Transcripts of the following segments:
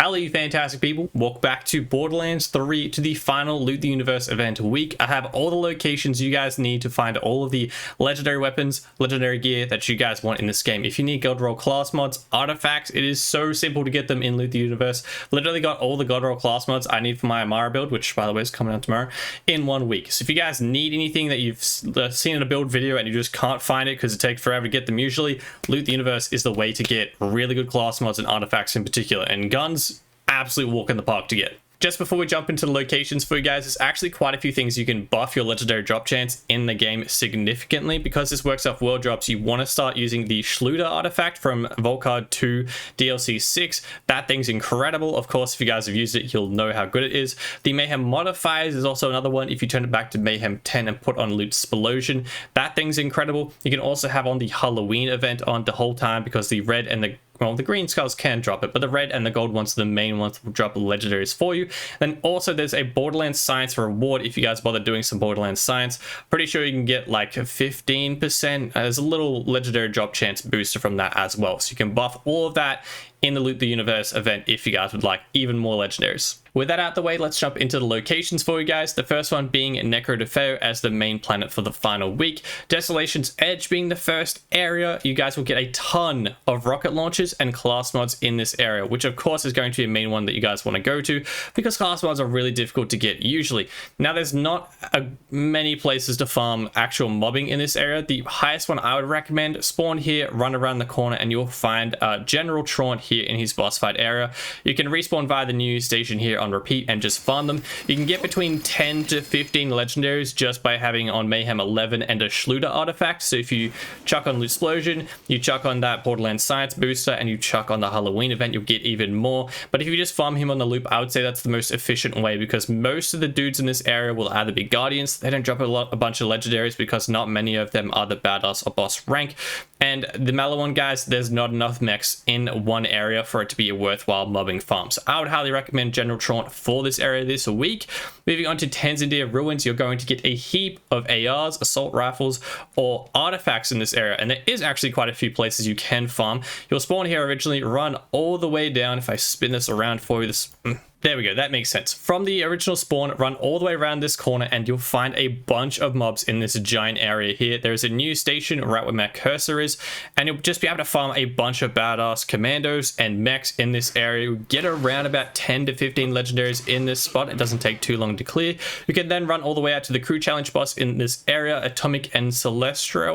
Hello you fantastic people, welcome back to Borderlands 3 to the final Loot the Universe event week. I have all the locations you guys need to find all of the legendary weapons, legendary gear that you guys want in this game. If you need gold roll class mods, artifacts, it is so simple to get them in Loot the Universe. Literally got all the gold roll class mods I need for my Amara build, which by the way is coming out tomorrow, in 1 week. So if you guys need anything that you've seen in a build video and you just can't find it because it takes forever to get them usually, Loot the Universe is the way to get really good class mods and artifacts in particular, and guns, absolute walk in the park to get. Just before we jump into the locations for you guys, there's actually quite a few things you can buff your legendary drop chance in the game significantly. Because this works off world drops, you want to start using the Schluter artifact from Vault Card 2 DLC 6. That thing's incredible. Of course, if you guys have used it, you'll know how good it is. The Mayhem modifiers is also another one. If you turn it back to Mayhem 10 and put on Loot Explosion, that thing's incredible. You can also have on the Halloween event on the whole time, because the red and the green skulls can drop it, but the red and the gold ones are the main ones that will drop legendaries for you. Then also there's a Borderlands Science reward if you guys bother doing some Borderlands Science. Pretty sure you can get like 15%. There's a little legendary drop chance booster from that as well. So you can buff all of that in the Loot the Universe event if you guys would like even more legendaries. With that out the way, let's jump into the locations for you guys. The first one being Nekrotafeyo as the main planet for the final week. Desolation's Edge being the first area. You guys will get a ton of rocket launchers and class mods in this area, which of course is going to be a main one that you guys want to go to, because class mods are really difficult to get usually. Now there's not many places to farm actual mobbing in this area. The highest one I would recommend, spawn here, run around the corner, and you'll find General Traunt here in his boss fight area. You can respawn via the new station here on repeat and just farm them. You can get between 10 to 15 legendaries just by having on Mayhem 11 and a Schluter artifact. So if you chuck on Loot Explosion, you chuck on that Borderlands Science booster, and you chuck on the Halloween event, you'll get even more. But if you just farm him on the loop, I would say that's the most efficient way, because most of the dudes in this area will either be Guardians. They don't drop a bunch of legendaries because not many of them are the badass or boss rank. And the mellow one, guys, there's not enough mechs in one area for it to be a worthwhile mobbing farm. So I would highly recommend General Traunt for this area this week. Moving on to Tanzania Ruins, you're going to get a heap of ARs, assault rifles, or artifacts in this area. And there is actually quite a few places you can farm. You'll spawn here originally, run all the way down. If I spin this around for you, there we go, that makes sense. From the original spawn, run all the way around this corner and you'll find a bunch of mobs in this giant area here. There's a new station right where my cursor is, and you'll just be able to farm a bunch of badass commandos and mechs in this area. You'll get around about 10 to 15 legendaries in this spot. It doesn't take too long to clear. You can then run all the way out to the crew challenge boss in this area, Atomic and Sylvestra,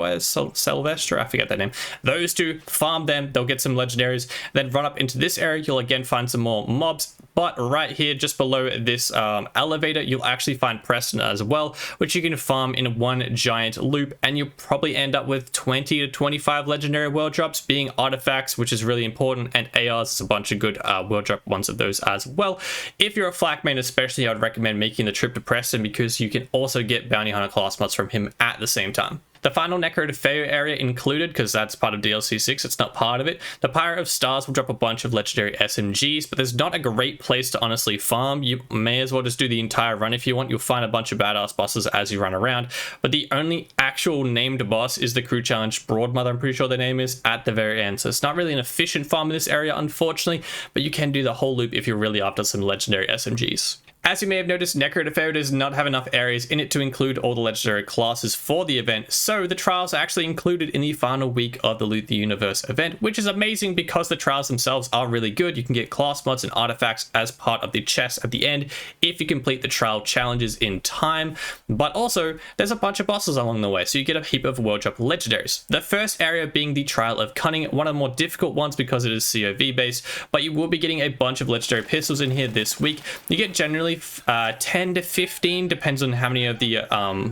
I forget that name. Those two, farm them, they'll get some legendaries. Then run up into this area, you'll again find some more mobs. But right here, just below this elevator, you'll actually find Preston as well, which you can farm in one giant loop, and you'll probably end up with 20 to 25 legendary world drops, being artifacts, which is really important, and ARs is a bunch of good world drop ones of those as well. If you're a flak main especially, I would recommend making the trip to Preston, because you can also get bounty hunter class mods from him at the same time. The final Nekrotafeyo area included, because that's part of DLC 6, it's not part of it. The Pirate of Stars will drop a bunch of legendary SMGs, but there's not a great place to honestly farm. You may as well just do the entire run if you want. You'll find a bunch of badass bosses as you run around, but the only actual named boss is the crew challenge Broadmother, I'm pretty sure the name is, at the very end. So it's not really an efficient farm in this area, unfortunately, but you can do the whole loop if you're really after some legendary SMGs. As you may have noticed, Nekrotafeyo does not have enough areas in it to include all the legendary classes for the event, so the trials are actually included in the final week of the Loot the Universe event, which is amazing because the trials themselves are really good. You can get class mods and artifacts as part of the chest at the end if you complete the trial challenges in time, but also there's a bunch of bosses along the way, so you get a heap of world drop legendaries. The first area being the Trial of Cunning, one of the more difficult ones because it is COV based, but you will be getting a bunch of legendary pistols in here this week. You get generally 10 to 15, depends on how many of the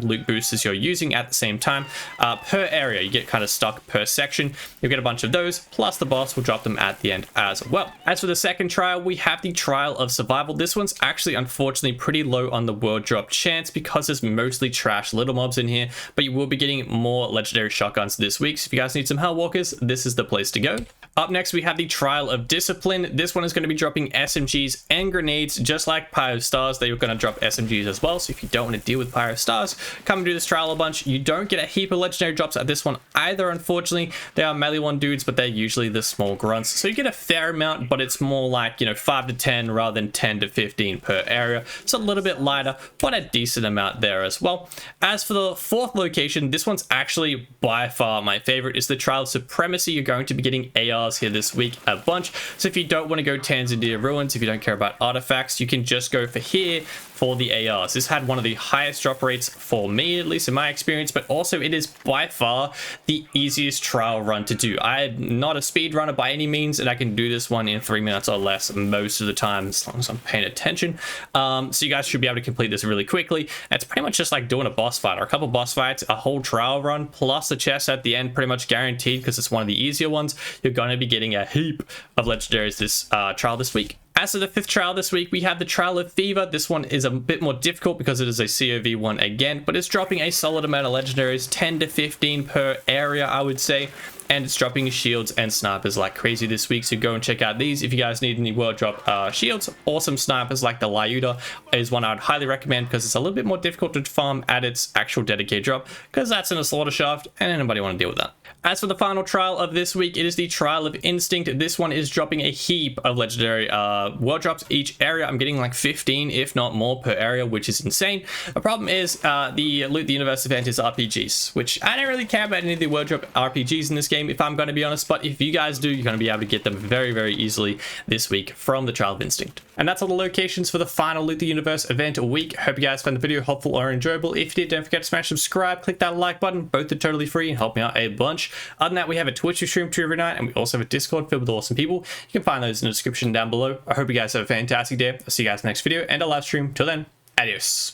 loot boosters you're using at the same time per area. You get kind of stuck per section. You'll get a bunch of those, plus the boss will drop them at the end as well. As for the second trial, we have the Trial of Survival. This one's actually unfortunately pretty low on the world drop chance because there's mostly trash little mobs in here, but you will be getting more legendary shotguns this week. So if you guys need some Hellwalkers, this is the place to go. Up next, we have the Trial of Discipline. This one is going to be dropping SMGs and grenades, just like Pyro Stars. They were going to drop SMGs as well, so if you don't want to deal with Pyro Stars, come and do this trial a bunch. You don't get a heap of legendary drops at this one either, unfortunately. They are melee one dudes, but they're usually the small grunts, so you get a fair amount, but it's more like, you know, 5 to 10 rather than 10 to 15 per area. It's a little bit lighter, but a decent amount there as well. As for the fourth location, this one's actually by far my favorite. Is the Trial of Supremacy. You're going to be getting ARs here this week a bunch, so if you don't want to go Tanzania Ruins, if you don't care about artifacts, you can just go for here for the ARs. This had one of the highest drop rates for me, at least in my experience, but also it is by far the easiest trial run to do. I'm not a speed runner by any means, and I can do this one in 3 minutes or less most of the time, as long as I'm paying attention. So you guys should be able to complete this really quickly. It's pretty much just like doing a boss fight or a couple boss fights, a whole trial run plus a chest at the end, pretty much guaranteed, because it's one of the easier ones. You're going to be getting a heap of legendaries this trial this week. As for the fifth trial this week, we have the Trial of Fever. This one is a bit more difficult because it is a COV one again, but it's dropping a solid amount of legendaries, 10 to 15 per area, I would say. And it's dropping shields and snipers like crazy this week, so go and check out these if you guys need any world drop shields. Awesome snipers like the Lyuda is one I would highly recommend, because it's a little bit more difficult to farm at its actual dedicated drop, because that's in a slaughter shaft and anybody want to deal with that. As for the final trial of this week, it is the Trial of Instinct. This one is dropping a heap of legendary world drops each area. I'm getting like 15 if not more per area, which is insane. The problem is the Loot the Universe event is RPGs, which I don't really care about any of the world drop RPGs in this game, if I'm going to be honest, but if you guys do, you're going to be able to get them very, very easily this week from the Trial of Instinct. And that's all the locations for the final Loot the Universe event week. Hope you guys found the video helpful or enjoyable. If you did, don't forget to smash subscribe, click that like button. Both are totally free and help me out a bunch. Other than that, we have a Twitch we stream to every night, and we also have a Discord filled with awesome people. You can find those in the description down below. I hope you guys have a fantastic day. I'll see you guys in the next video and a live stream. Till then, adios.